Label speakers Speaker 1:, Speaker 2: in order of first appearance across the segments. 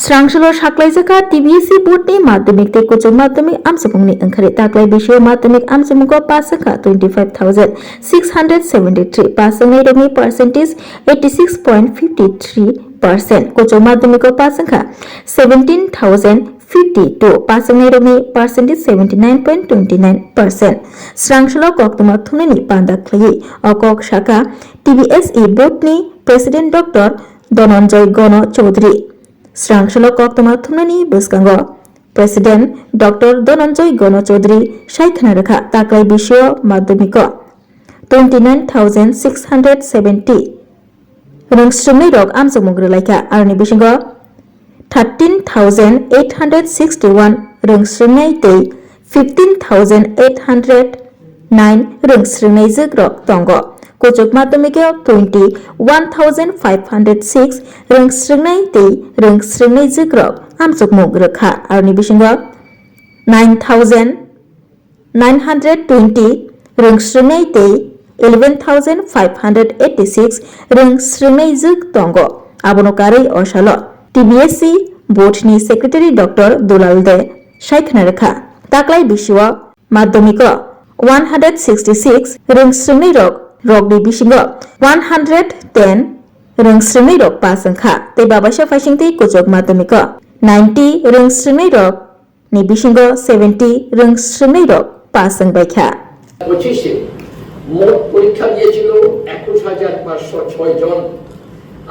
Speaker 1: Srangshalo Shaklaizaka TBC Boardni Madhyamik te Kuchuk Madhyamik Amsamungni Angkhari Taklai Bisho Madhyamik Amsamungo Pasaka 25,673 Pasang Romi percentage 86.53%. Kuchuk Madhyamiko Pasangka 17,052 Pasang Romi percentage 79.29%. Srangshalo Koktuma Thunani Pandaklai Okok Shaka TBSE Boardni President Dr. Dhananjay Gono Chaudhary Srangshalo Koktuma Thunani Buskango President Dr. Dhananjay Gono Chaudhary Shaikhana Rakha Taklai Bisho Madhyamiko 29,670 Rungsrumni Rok Amsamungri Laika Arni Bishingo 13,861 Rungsrumni Tei 15,809 Rungsrumni Zigrok Tongo Kuchuk Madhyamike 21,506 Rungsrumni Tei Rungsrumni Zigrok Amsukmung Rakha Arni Bishingo 9,920 Rungsrumni Tei 11,586 Rungsrumni Zig Tongo Abonokari Oshalo TBSC Boardni Secretary Dr. Dulal De Shaikhana Rakha Taklai Bisho Madhyamiko 166 Rungsrumni Rok Rogdi Bishingo 110 Rungsrumni Rok Pasangkha Te Babasha Fashingti Kuchuk Madhyamiko 90 Rungsrumni Rok Ni Bishingo 70 Rungsrumni Rok Pasang Baikha
Speaker 2: মোট পরীক্ষা দিয়েছিল 21,506 জন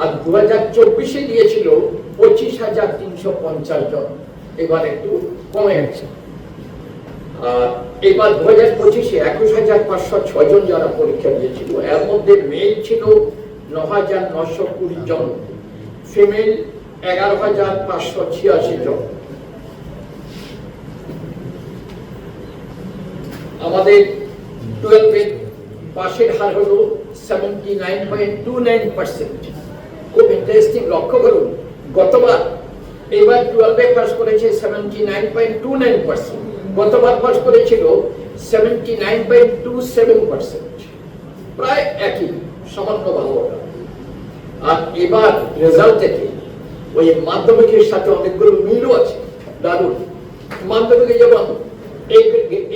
Speaker 2: আর 2024 দিয়েছিল 25,350 জন এবার একটু কমে গেছে আর এবার 2025 21,506 জন যারা পরীক্ষা দিয়েছিল এর মধ্যে মেল ছিল 9,920 জন ফিমেল 11,586 জন আমাদের 12 পাশের হার হলো 79.29%। খুব ইন্টারেস্টিং লক্ষ্য করুন গতবার এবার 12 পাস করেছে 79.29%, গতবার পাস করেছিল 79.27%, প্রায় একই সামান্য ভালো। আর এবার রেজাল্ট থেকে ওই মাধ্যমিকের সাথে অনেকগুলো মিলও আছে দারুণ। মাধ্যমিকে যেমন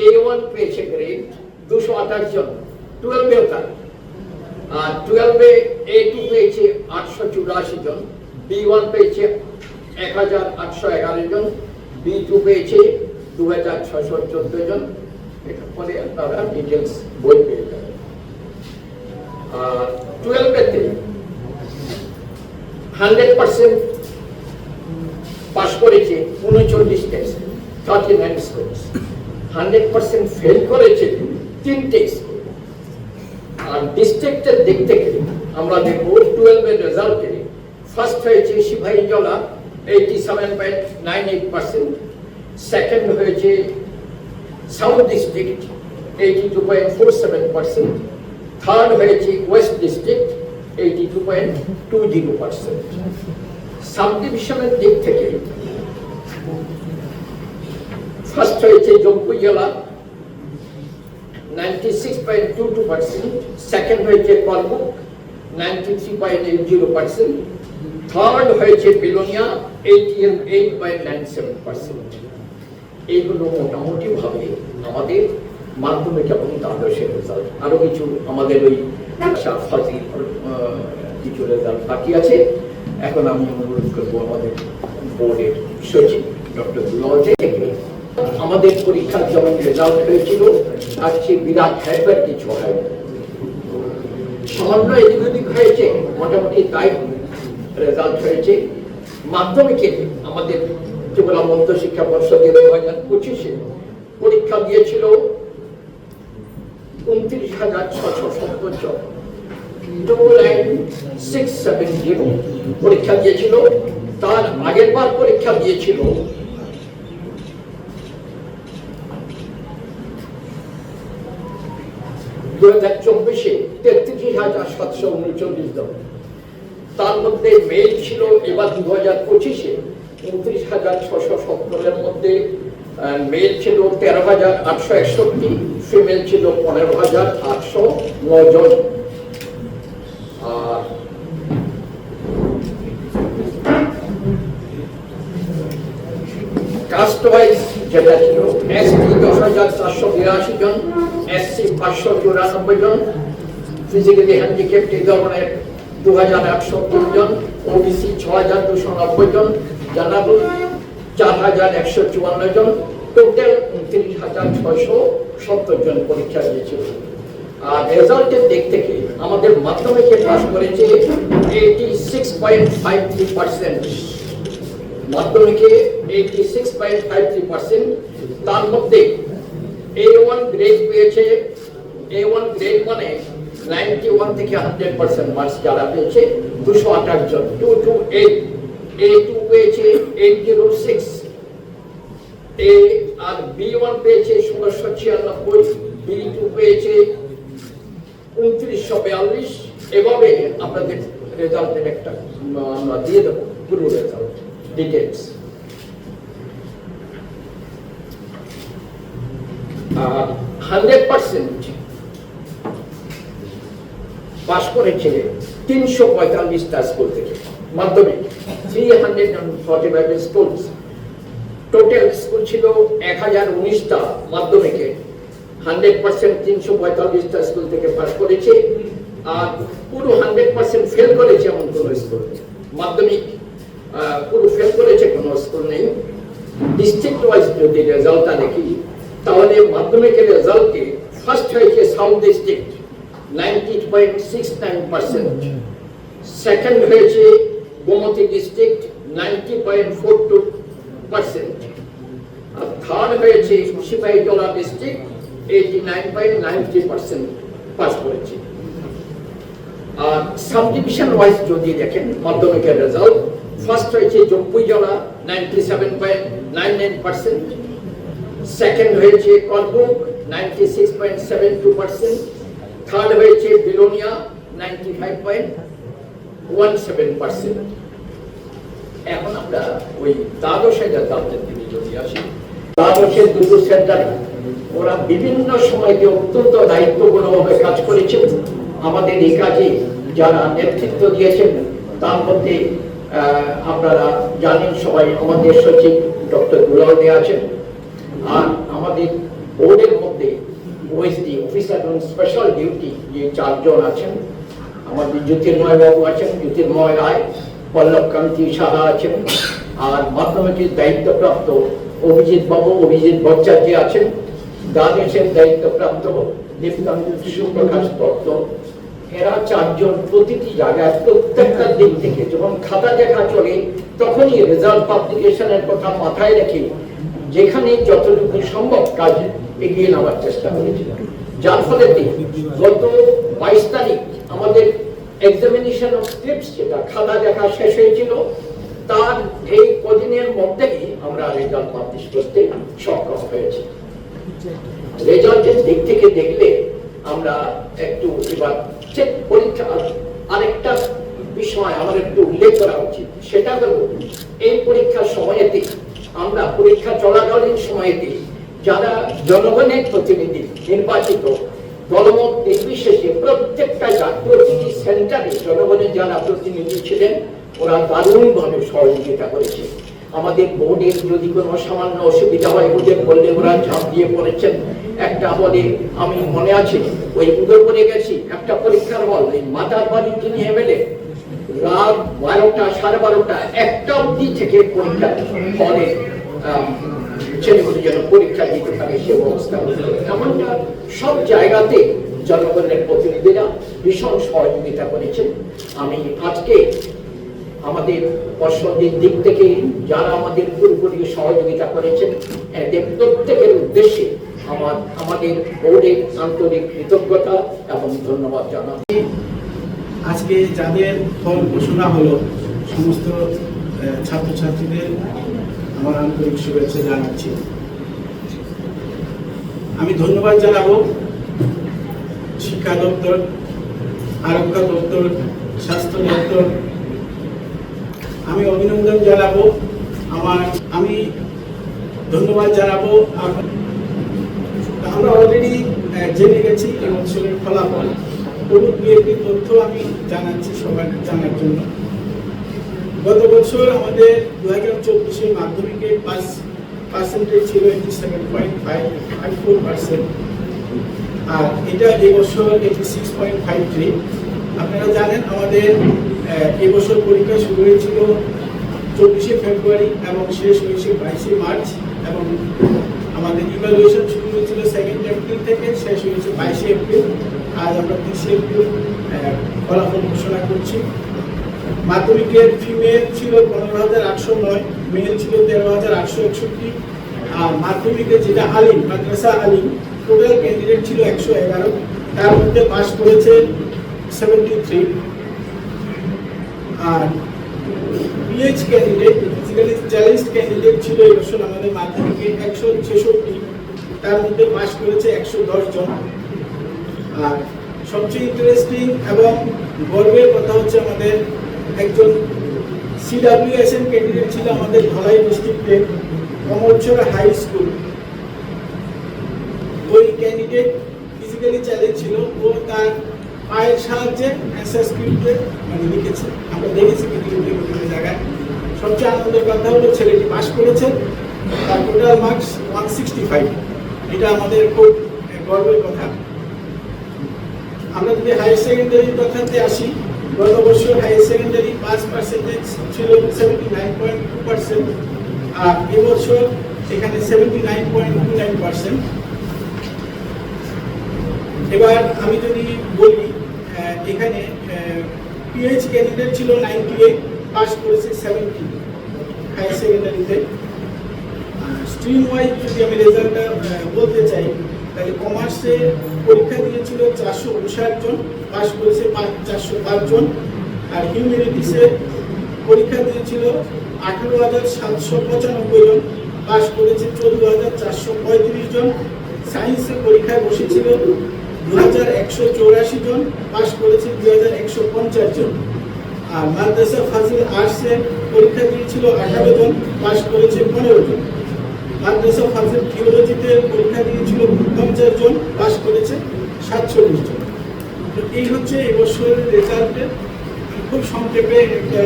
Speaker 2: A1 পেয়েছে গ্রেড 228 জন 12 তার আর 12 A2 পেয়েছে 884 জন B1 পেয়েছে 1,811 জন B2 পেয়েছে 2,614 জন এটা পরে আপনারা ডিটেইলস বই পেয়ে যাবেন। আর 12 তে 100% পাস করেছে 39 টেস্ট 39 স্কোরস, 100% ফেল করেছে 3টে স্কুল। আর ডিস্ট্রিক্টের দিক থেকে আমরা দেখব 12 এর রেজাল্টে ফার্স্ট হয়েছে সিপাহীজলা 87.98%, সেকেন্ড হয়েছে সাউথ ডিস্ট্রিক্ট 82.47%, থার্ড হয়েছে ওয়েস্ট ডিস্ট্রিক্ট 82.20%। সাব ডিভিশনের দিক থেকে ফার্স্ট হয়েছে জম্মু জেলা 96.22%, সেকেন্ড হয়েছে করমুক 93.80%, থার্ড হয়েছে বিলোনিয়া 88.97%। এইগুলো মোটামুটি ভাবে আমাদের মাধ্যমিক এবং দ্বাদশের রেজাল্ট। আরো কিছু আমাদের ওই ফাজিল কিছু রেজাল্ট বাকি আছে। এখন আমি অনুরোধ করবো আমাদের বোর্ডের সচিব ডক্টর দুলাল থেকে আমাদের পরীক্ষার যেমন রেজাল্ট হয়েছিল আর চেয়ে বিরাট হ্যাপের কিছু হয় সামান্য এদিক ওদিক হয়েছে, মোটামুটি তাই রেজাল্ট হয়েছে। মাধ্যমিকে আমাদের ত্রিপুরা মধ্য শিক্ষা পর্ষদের 2025 পরীক্ষা দিয়েছিল 29,670 জন 29,670 পরীক্ষা দিয়েছিল। তার আগের বার পরীক্ষা দিয়েছিল 2024 33,739 জন। তার মধ্যে মেল ছিল এবার 2025 29,617 এর মধ্যে মেল ছিল 13,861, ফিমেল ছিল 15,809 জন। আর কাস্ট ওয়াইজ যেটা ছিল এসটি 10,482 জন, এসসি 594 জন, ফিজিক্যালি হ্যান্ডিক্যাপ্ট এই ধরনের 2,803 জন, ওবিসি 6,290 জন, জেনারেল 4,154 জন, টোটাল 29,670 জন পরীক্ষা দিয়েছিল। আর রেজাল্টের দিক থেকে আমাদের মাধ্যমিকে পাস করেছে 86.53%, মাধ্যমিকে 86.53%। তার মধ্যে A1 গ্রেড পেয়েছে, A1 গ্রেড মানে 91 থেকে 100% মার্কস যারা পেয়েছে 228 জন, 228। A2 পেয়েছে 806, আর B1 পেয়েছে 1696, B2 পেয়েছে 2942। এভাবে আপনাদের রেজাল্টের একটা আমরা দিয়ে দেবো পুরো রেজাল্ট ডিটেলস। 100% পাস করেছে 345টা স্কুল থেকে মাধ্যমিক, 345 স্কুল। টোটাল স্কুল ছিল 1019টা মাধ্যমিকে, 100% 345টা স্কুল থেকে পাস করেছে। আর পুরো 100% ফেল করেছে এমন কোনো স্কুল মাধ্যমিক পুরো ফেল করেছে কোনো স্কুল নেই। ডিস্ট্রিক্ট ওয়াইজ যদি রেজাল্টটা দেখি তাহলে মাধ্যমিকের রেজাল্টে ফার্স্ট হয়েছে সাউথ ডিস্ট্রিক্ট 90.69%, সেকেন্ড হয়েছে গোমতী ডিস্ট্রিক্ট 90.42%, আর থার্ড হয়েছে সিপাহীজলা ডিস্ট্রিক্ট 89.90% পাস করেছে। আর সাব ডিভিশন ওয়াইজ যদি দেখেন মাধ্যমিকের রেজাল্ট, ফার্স্ট হয়েছে জম্পুইজলা 97.99%, সেকেন্ড হয়েছে করবুক 96.72%, থার্ড হয়েছে বিলোনিয়া 95.17%। এখন আমরা ওই দ্বাদশের রেজাল্টের দিকে যদি আসি, দ্বাদশের দুটো সেন্টার ওরা বিভিন্ন সময়তে অত্যন্ত দায়িত্বপূর্ণভাবে কাজ করেছে। আমাদের এই কাজে যারা নেতৃত্ব দিয়েছেন তার মধ্যে আপনারা জানেন সবাই, আমাদের সচিব ডক্টর দুলাল দে আছেন। আর আমাদের বোর্ডের মধ্যে OSD officer on special duty যে 4 জন আছেন, আমাদের জ্যোতির্ময় বাবু আছেন, জ্যোতির্ময় রায়, পল্লব কান্তি সাহা আছেন। আর মাধ্যমিকের দায়িত্বপ্রাপ্ত অভিজিৎ বাবু, অভিজিৎ ভট্টাচার্য আছেন। দ্বাদশের দায়িত্বপ্রাপ্ত দীপ্তাংশু প্রকাশ দত্ত। এরা 4 জন প্রতিটি জায়গায় প্রত্যেকটা দিক থেকে যখন খাতা দেখা চলে তখনই রেজাল্ট পাবলিকেশনের কথা মাথায় রেখে যেখানে যতটুকু সম্ভব কাজ এগিয়ে নেওয়ার চেষ্টা করেছিল। যার ফলে গত 22 তারিখ আমাদের এক্সামিনেশন অফ স্ক্রিপ্টস যেটা খাতা দেখা শেষ হয়েছিল, তার এই কদিনের মধ্যেই আমরা রেজাল্ট পাবলিশ করতে সক্ষম হয়েছি। রেজাল্টের দিক থেকে দেখলে আমরা একটু এবার চেক পরীক্ষা আরেকটা বিষয় আমার একটু উল্লেখ করা উচিত, সেটা হলো এই পরীক্ষার সময়তে আমরা পরীক্ষা চলাকালীন সময়তে যারা জনগণের প্রতিনিধি নির্বাচিত দলমত নির্বিশেষে প্রত্যেকটা প্রতিটি সেন্টারে জনগণের যারা প্রতিনিধি ছিলেন ওরা দারুণভাবে সহযোগিতা করেছে। আমাদের বোর্ডের যদি কোনো সামান্য অসুবিধা হয় বোর্ডের বললে ওরা ঝাঁপ দিয়ে পড়েছেন। একটা বলে আমি মনে আছে ওই উদয়পুরে গেছি, একটা পরীক্ষার হল এই মাতার বাড়ির যিনি এমএলএ রাত 12টা 12:30 একটা অবধি থেকে পরীক্ষা হলে ছেলেগুলো যেন পরীক্ষা দিতে পারে সে ব্যবস্থা। এমনটা সব জায়গাতে জনগণের প্রতিনিধিরা ভীষণ সহযোগিতা করেছেন। আমি আজকে আমাদের পর্ষদের দিক থেকে যারা আমাদের পুরোপুরি সহযোগিতা করেছেন এদের প্রত্যেকের উদ্দেশ্যে আমাদের বোর্ডের আন্তরিক কৃতজ্ঞতা এবং ধন্যবাদ জানাচ্ছি।
Speaker 3: আজকে যাদের ফল ঘোষণা হলো সমস্ত ছাত্রছাত্রীদের আমার আন্তরিক শুভেচ্ছা জানাচ্ছি। আমি ধন্যবাদ জানাবো শিক্ষা দপ্তর, আরোগ্য দপ্তর, স্বাস্থ্য দপ্তর। আমি অভিনন্দন জানাবো আমি ধন্যবাদ জানাবো। আমরা অলরেডি জেনে গেছি এই বছরের ফলাফল, অনুপ বিএপি তথ্য আমি জানাচ্ছি সবার জানার জন্য। গত বছর আমাদের 2024 মাধ্যমিকে পাস পার্সেন্টেজ ছিল 87.54%, আর এটা এবছর 86.53। আপনারা জানেন আমাদের এবছর পরীক্ষা শুরু হয়েছিল 24শে ফেব্রুয়ারি এবং শেষ হয়েছে 22শে মার্চ, এবং আমাদের ইভ্যালুয়েশন শুরু হয়েছিল 2 এপ্রিল থেকে, শেষ হয়েছে 22শে এপ্রিল। আজ আমরা 30শে এপ্রিল ফলাফল ঘোষণা করছি। মাধ্যমিকের ফিমেল ছিল 15,809, মেল ছিল 13,861, আর মাধ্যমিকে যেটা আলিম, মাদ্রাসা আলিম, টোটাল ক্যান্ডিডেট ছিল 111, তার মধ্যে পাস করেছে 73। আর PH candidate, physically challenged candidate ছিল এবছর আমাদের মাধ্যমিকে 166, তার মধ্যে পাস করেছে 110 জন। আর সবচেয়ে ইন্টারেস্টিং এবং গর্বের কথা হচ্ছে আমাদের একজন CWSM ক্যান্ডিডেট ছিল আমাদের ধলাই ডিস্ট্রিক্টে, কমলছড়া হাই স্কুল। ওই ক্যান্ডিডেট ফিজিক্যালি চ্যালেঞ্জ ছিল, ও তার পায়ের সাহায্যে অ্যান্সার স্ক্রিপ্টে লিখেছে, আমরা দেখেছি বিভিন্ন জায়গায়। সবচেয়ে আনন্দের কথা হলো ছেলেটি পাস করেছে, তার টোটাল মার্কস 165, এটা আমাদের খুব গর্বের কথা। আমরা যদি হায়ার সেকেন্ডারির কথাতে আসি, গত বছর হায়ার সেকেন্ডারি পাস পার্সেন্টেজ ছিল 79.2%, আর এবছর এখানে 79.29%। এবার আমি যদি বলি, এখানে পিএইচ ক্যান্ডিডেট ছিল 98, পাস করেছে 70 হায়ার সেকেন্ডারিতে। স্ট্রিম ওয়াইজ যদি আমি রেজাল্টটা বলতে চাই, তাহলে কমার্সে পরীক্ষা দিয়েছিল 459 জন, পাস করেছে 405 জন। আর হিউম্যানিটিসে পরীক্ষা দিয়েছিল 18,795 জন, পাস করেছে 14,435 জন। সায়েন্সে পরীক্ষায় বসেছিল 2,184 জন, পাস করেছে 2,150 জন। আর মাদ্রাসা ফাজিল আর্টসে পরীক্ষা দিয়েছিল 18 জন, পাস করেছে 15 জন। মাদ্রাসা ফাজিল থিওলজিতে পরীক্ষা দিয়েছিল 50 জন, পাস করেছে 47 জন। তো এই হচ্ছে এবছরের রেজাল্টের খুব সংক্ষেপে একটা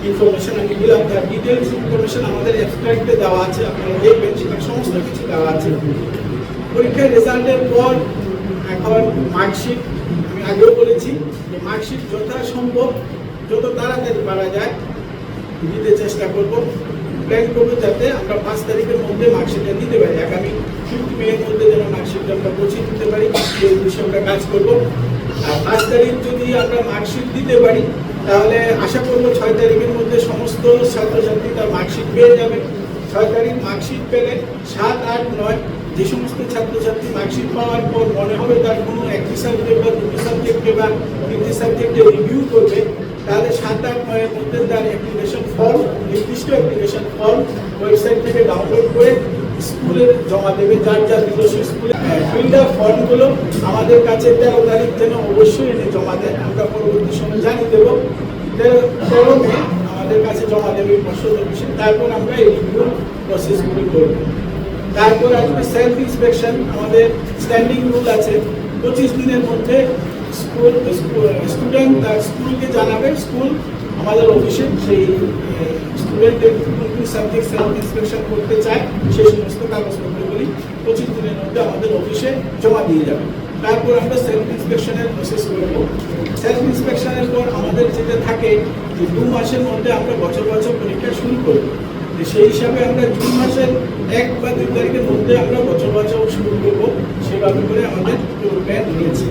Speaker 3: ইনফরমেশন আমি দিলাম। তার ডিটেলস ইনফরমেশন আমাদের অ্যাবস্ট্রাক্টে দেওয়া আছে, আপনারা দেখবেন সেখানে সমস্ত কিছু দেওয়া আছে। পরীক্ষার রেজাল্টের পর এখন মার্কশিট, আমি আগেও বলেছি যে মার্কশিট যথাসম্ভব যত তাড়াতাড়ি পারা যায় দিতে চেষ্টা করব, প্ল্যান করবো যাতে আমরা 5 তারিখের মধ্যে মার্কশিটটা দিতে পারি। আগামী 5 মের মধ্যে যেন মার্কশিটটা আমরা পৌঁছে দিতে পারি, সেই বিষয়ে আমরা কাজ করবো। আর 5 তারিখ যদি আমরা মার্কশিট দিতে পারি, তাহলে আশা করবো 6 তারিখের মধ্যে সমস্ত ছাত্রছাত্রী তার মার্কশিট পেয়ে যাবে। 6 তারিখ মার্কশিট পেলে 7, 8, 9 যে সমস্ত ছাত্রছাত্রী মার্কশিট পাওয়ার পর মনে হবে তার কোনো একটি সাবজেক্ট বা দুটি সাবজেক্টে বা 3টি সাবজেক্টে রিভিউ করবে, তাহলে 7, 8, 9 মধ্যে তার অ্যাপ্লিকেশন ফর্ম, নির্দিষ্ট অ্যাপ্লিকেশন ফর্ম ওয়েবসাইট থেকে ডাউনলোড করে স্কুলে জমা দেবে। যার যার নিজস্ব স্কুলে ফিল্ড আপ ফর্মগুলো আমাদের কাছে 13 তারিখ যেন অবশ্যই এনে জমা দেন, আমরা পরবর্তী সময় জানিয়ে দেবো। 13 মে আমাদের কাছে জমা দেবে পর্ষদ অফিসে, তারপর আমরা এই রিভিউ প্রসেসগুলো করব। তারপর আসবে সেলফ ইন্সপেকশন। আমাদের স্ট্যান্ডিং রুল আছে, 25 দিনের মধ্যে স্টুডেন্ট তার স্কুলকে জানাবে, স্কুল আমাদের অফিসে সেই স্টুডেন্টের কোন সাবজেক্ট সেলফ ইন্সপেকশন করতে চায় সেই সমস্ত কাগজপত্রগুলি 25 দিনের মধ্যে আমাদের অফিসে জমা দিয়ে যাবে। তারপর আমরা সেলফ ইন্সপেকশনের প্রসেস করব। সেলফ ইন্সপেকশনের পর আমাদের যেটা থাকে যে 2 মাসের মধ্যে আমরা বছর পরীক্ষা শুরু করব। সেই হিসাবে আমরা জুন মাসের 1 বা 2 তারিখের মধ্যে আমরা বছর শুরু করব, সেভাবে করে আমাদের পুরো প্ল্যান রয়েছে।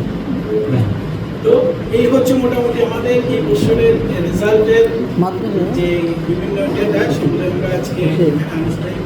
Speaker 3: তো এই হচ্ছে মোটামুটি আমাদের এই বছরের রেজাল্টের যে বিভিন্ন ডেটা, সেগুলো আমরা আজকে আনুষ্ঠানিক